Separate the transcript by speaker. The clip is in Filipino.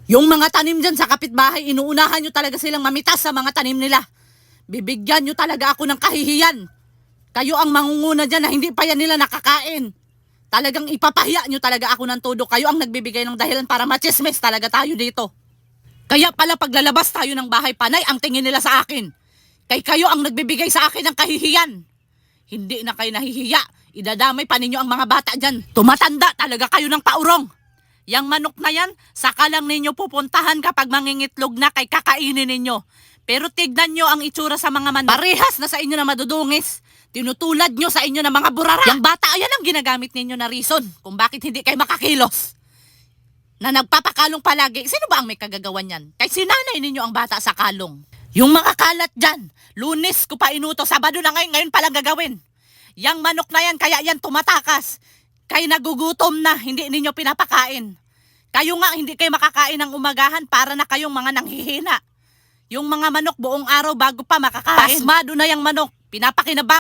Speaker 1: Yung mga tanim dyan sa kapitbahay, inuunahan nyo talaga silang mamitas sa mga tanim nila. Bibigyan nyo talaga ako ng kahihiyan. Kayo ang mangunguna dyan na hindi pa yan nila nakakain. Talagang ipapahiya nyo talaga ako ng todo. Kayo ang nagbibigay ng dahilan para machismis talaga tayo dito. Kaya pala paglalabas tayo ng bahay, panay ang tingin nila sa akin. Kay kayo ang nagbibigay sa akin ng kahihiyan. Hindi na kayo nahihiya. Idadamay pa ninyo ang mga bata dyan. Tumatanda talaga kayo ng paurong. Yang manok na yan, saka lang ninyo pupuntahan kapag mangingitlog na kay kakainin ninyo. Pero tignan nyo ang itsura sa mga manok. Parehas na sa inyo na madudungis. Tinutulad nyo sa inyo na mga burara. Yang bata, ayan ang ginagamit ninyo na reason kung bakit hindi kayo makakilos. Na nagpapakalong palagi. Sino ba ang may kagagawan yan? Kay sinanay ninyo ang bata sa kalong. Yung mga kalat dyan, Lunes ko pa inuto, Sabado na ngayon palang gagawin. Yang manok na yan, kaya yan tumatakas. Kay nagugutom na, hindi ninyo pinapakain. Kayo nga, hindi kayo makakain ng umagahan para na kayong mga nanghihina. Yung mga manok buong araw bago pa makakain. Pasmado na yung manok, pinapakinabang.